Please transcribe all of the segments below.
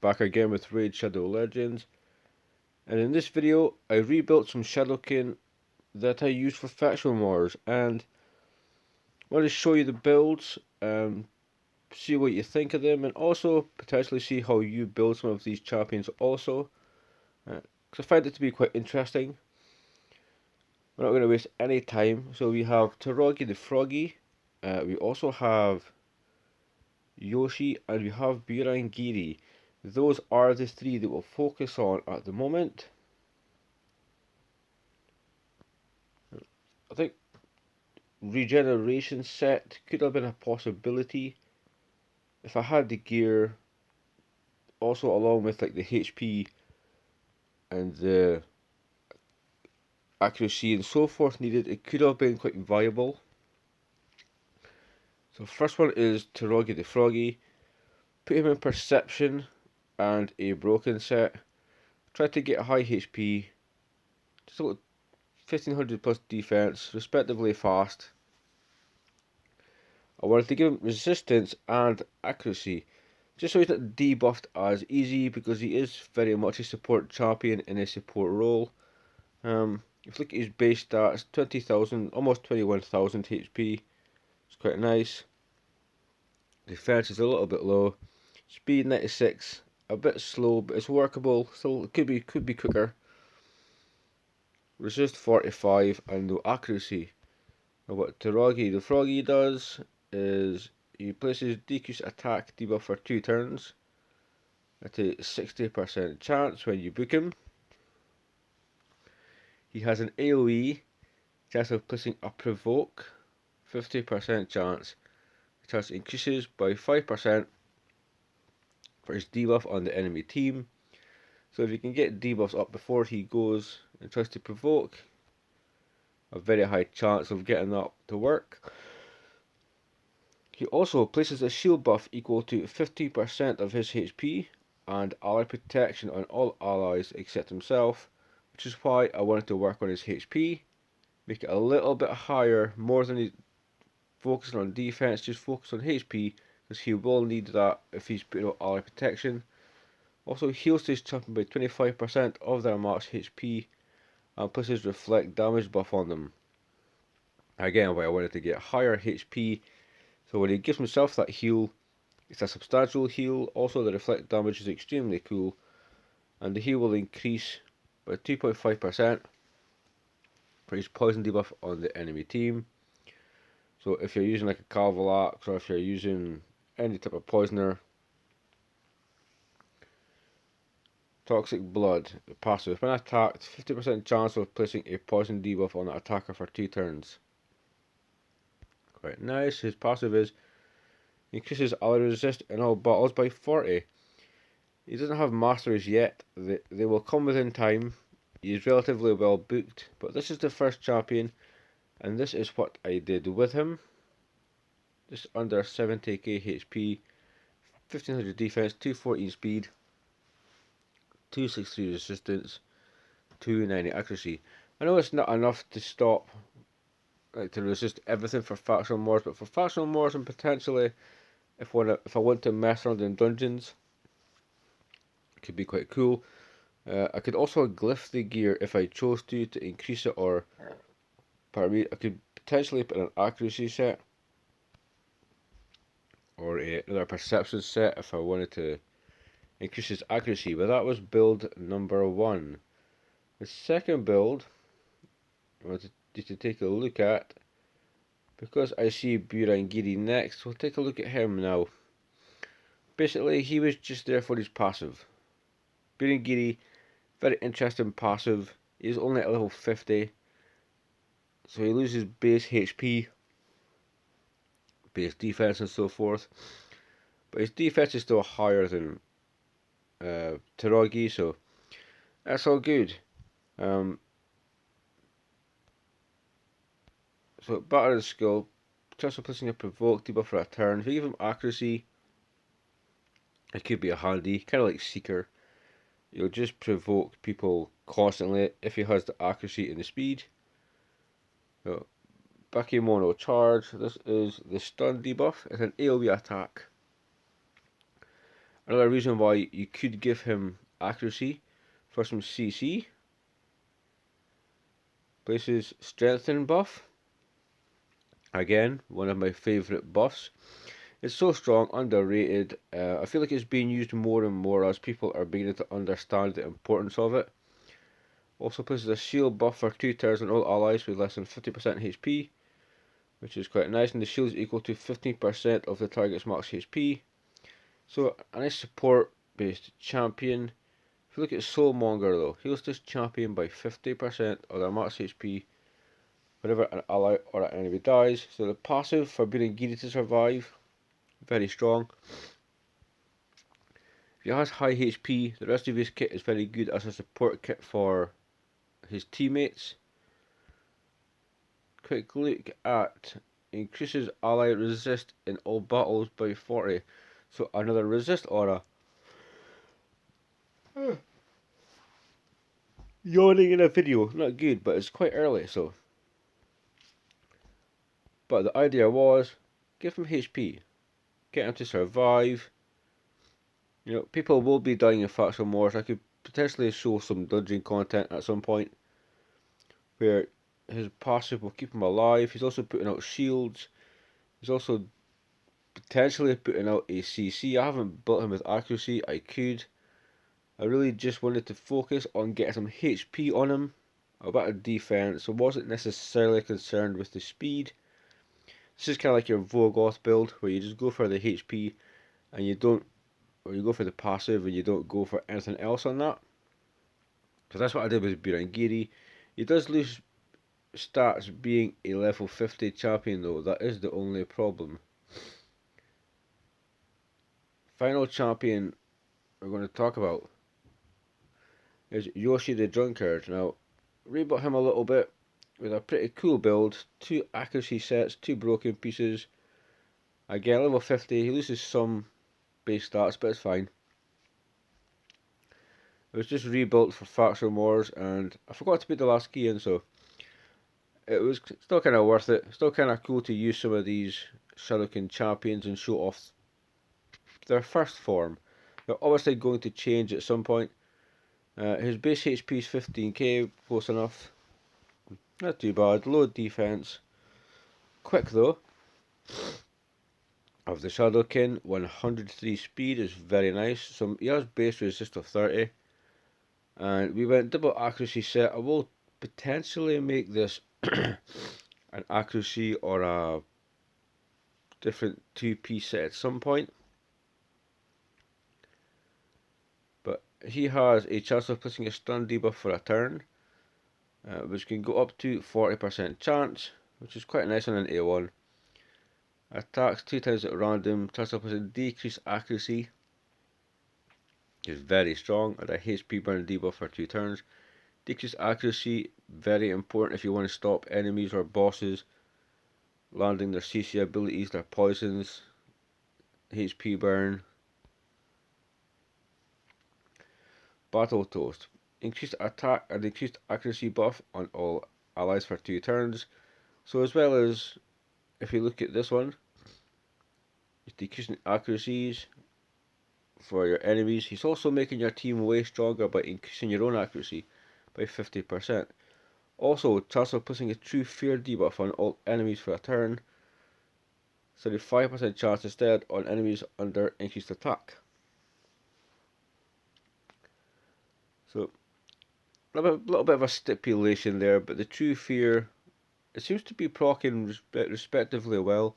Back again with Raid Shadow Legends, and in this video I rebuilt some shadowkin that I used for faction wars, and I want to show you the builds, see what you think of them, and also potentially see how you build some of these champions also, because I find it to be quite interesting. We're not going to waste any time. So we have Taraagi the Froggy, we also have Yoshi, and we have Burungiri. Those are the three that we'll focus on at the moment. I think regeneration set could have been a possibility if I had the gear, also along with like the HP and the accuracy and so forth needed. It could have been quite viable. So first one is Taraagi the Froggy. Put him in perception and a broken set. Try to get high HP, just about 1500 plus defense, respectively fast. I wanted to give him resistance and accuracy, just so he's not debuffed as easy, because he is very much a support champion in a support role. If you look at his base stats, 20,000, almost 21,000 HP. It's quite nice. Defense is a little bit low. Speed 96, a bit slow, but it's workable. Still, it could be quicker. Resist 45 and no accuracy. Now what Taraagi the Froggy does is he places decreased attack debuff for 2 turns at a 60% chance when you book him. He has an AoE chance of placing a provoke, 50% chance. The chance increases by 5% for his debuff on the enemy team. So if you can get debuffs up before he goes and tries to provoke, a very high chance of getting that to work. He also places a shield buff equal to 15% of his HP and ally protection on all allies except himself, which is why I wanted to work on his HP, make it a little bit higher, more than he focusing on defense, just focus on HP, because he will need that if he's putting out ally protection. Also heals his champion by 25% of their max HP and places reflect damage buff on them. Again, why I wanted to get higher HP, so when he gives himself that heal, it's a substantial heal. Also the reflect damage is extremely cool, and the heal will increase by 2.5% for his poison debuff on the enemy team. So if you're using like a Calvalax, or if you're using any type of poisoner, Toxic Blood, passive. When attacked, 50% chance of placing a poison debuff on the attacker for 2 turns. Quite nice. His passive is increases ally resist in all battles by 40. He doesn't have masteries yet. They will come within time. He is relatively well booked, but this is the first champion, and this is what I did with him. Just under 70k HP, 1500 defense, 214 speed, 263 resistance, 290 accuracy. I know it's not enough to stop, like to resist everything for factional wars, but for factional wars and potentially if I want to mess around in dungeons, it could be quite cool. I could also glyph the gear if I chose to increase it, or pardon me, I could potentially put an accuracy set or another perception set if I wanted to increase his accuracy, but that was build number 1. The second build I wanted you to take a look at, because I see Burungiri next, we'll take a look at him now. Basically, he was just there for his passive. Burungiri, very interesting passive. He's only at level 50, so he loses base HP, base defense and so forth, but his defense is still higher than Taraagi, so that's all good. So battle skill, chance of placing a provoke debuff for a turn. If you give him accuracy, it could be a handy, kind of like Seeker. You'll just provoke people constantly if he has the accuracy and the speed. So, Bakemono charge. This is the stun debuff. It's an AoE attack. Another reason why you could give him accuracy for some CC. Places strengthen buff. Again, one of my favourite buffs. It's so strong, underrated. I feel like it's being used more and more as people are beginning to understand the importance of it. Also places a shield buff for 2 turns on all allies with less than 50% HP, which is quite nice, and the shield is equal to 15% of the target's max HP. So a nice support based champion. If you look at Soulmonger though, heals this champion by 50% of their max HP whenever an ally or an enemy dies. So the passive for Burungiri to survive, very strong. If he has high HP, the rest of his kit is very good as a support kit for his teammates. Quick look at increases ally resist in all battles by 40. So another resist aura. Yawning in a video, not good, but it's quite early, so. But the idea was, give him HP, get him to survive. You know, people will be dying in Factual Wars. I could potentially show some dungeon content at some point where his passive will keep him alive. He's also putting out shields. He's also potentially putting out a CC. I haven't built him with accuracy. I could. I really just wanted to focus on getting some HP on him, a bit of defense. So wasn't necessarily concerned with the speed. This is kind of like your Vogoth build where you just go for the HP and you don't, or you go for the passive and you don't go for anything else on that. Because that's what I did with Burungiri. He does lose stats being a level 50 champion though, that is the only problem. Final champion we're going to talk about is Yoshi the Drunkard. Now, rebuilt him a little bit with a pretty cool build, 2 accuracy sets, 2 broken pieces. Again, level 50, he loses some base stats, but it's fine. It was just rebuilt for Factual Wars, and I forgot to put the last key in, so it was still kind of worth it. Still kind of cool to use some of these shadowkin champions and show off their first form. They're obviously going to change at some point. His base HP is 15k, close enough. Not too bad. Low defense. Quick though. Of the shadowkin, 103 speed is very nice. So he has base resist of 30. And we went double accuracy set. I will potentially make this an accuracy or a different 2-piece set at some point. But he has a chance of placing a stun debuff for a turn, which can go up to 40% chance, which is quite nice on an A1. Attacks 2 times at random, chance of placing decreased accuracy is very strong, and a HP burn debuff for 2 turns. Decreased accuracy, very important if you want to stop enemies or bosses landing their CC abilities, their poisons. HP burn. Battle Toast. Increased attack and increased accuracy buff on all allies for 2 turns. So as well as, if you look at this one, it's decreasing accuracies for your enemies. He's also making your team way stronger by increasing your own accuracy by 50%. Also, chance of placing a true fear debuff on all enemies for a turn. 35% chance instead on enemies under increased attack. So, a little bit of a stipulation there, but the true fear, it seems to be proccing respectively well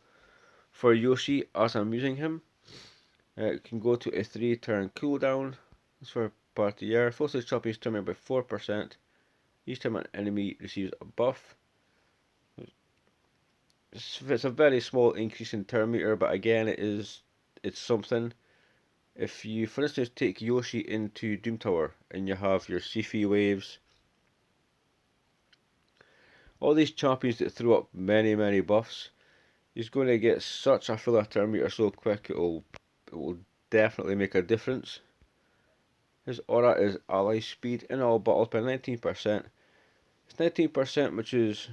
for Yoshi as I'm using him. It can go to a 3-turn cooldown. That's for part of the year. Forces champions turn by 4%. Each time an enemy receives a buff. It's a very small increase in turn meter, but again, it's something. If you, for instance, take Yoshi into Doom Tower and you have your Sifi waves, all these champions that throw up many buffs, he's going to get such a full turn meter so quick it will definitely make a difference. His aura is ally speed in all battles by 19%. It's 19%, which is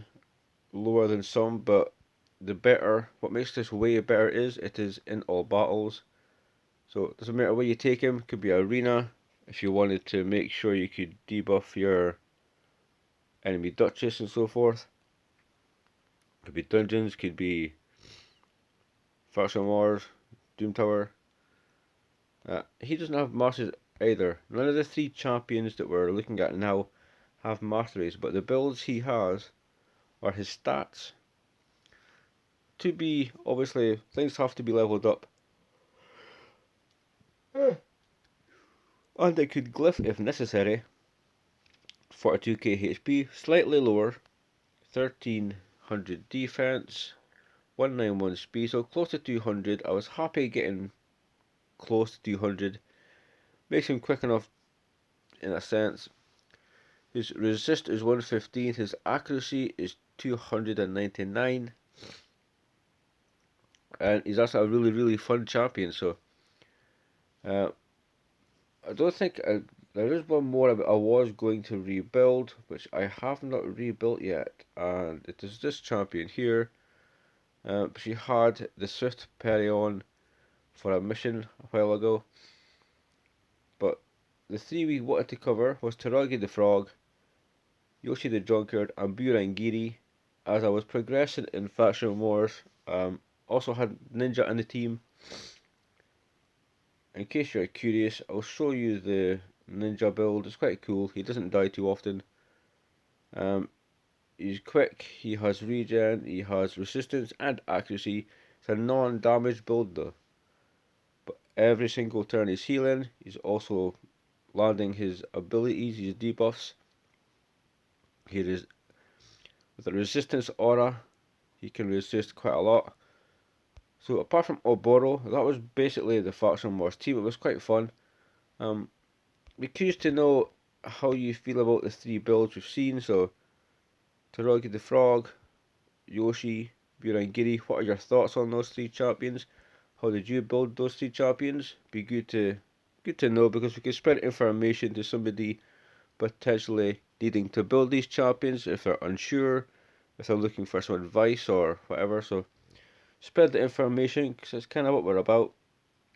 lower than some, but what makes this way better is it is in all battles. So it doesn't matter where you take him. Could be arena if you wanted to make sure you could debuff your enemy Duchess and so forth. Could be dungeons, could be faction wars, Doom Tower. He doesn't have masters either. None of the 3 champions that we're looking at now have masteries, but the builds he has are his stats. To be, obviously, things have to be leveled up. And they could glyph if necessary. 42k HP, slightly lower, 1300 defense, 191 speed, so close to 200. I was happy getting close to 200. Makes him quick enough in a sense. His resist is 115, his accuracy is 299. And he's also a really, really fun champion, so I don't think there is one more I was going to rebuild, which I have not rebuilt yet, and it is this champion here. She had the Swift Perion for a mission a while ago, but the 3 we wanted to cover was Taragi the Frog, Yoshi the Drunkard, and Burungiri. As I was progressing in Faction Wars, also had Ninja in the team. In case you're curious, I'll show you the Ninja build. It's quite cool. He doesn't die too often. He's quick, he has regen, he has resistance and accuracy. It's a non-damage build though. But every single turn he's healing. He's also landing his abilities, his debuffs. He is with a resistance aura. He can resist quite a lot. So apart from Oboro, that was basically the Faction Wars team. It was quite fun. Be curious to know how you feel about the 3 builds we've seen. So Taragi the Frog, Yoshi, Burungiri, what are your thoughts on those 3 champions? How did you build those 3 champions? Be good to know, because we can spread information to somebody potentially needing to build these champions if they're unsure, if they're looking for some advice or whatever. So spread the information, because that's kind of what we're about.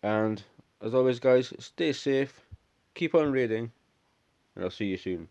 And as always guys, stay safe, keep on raiding, and I'll see you soon.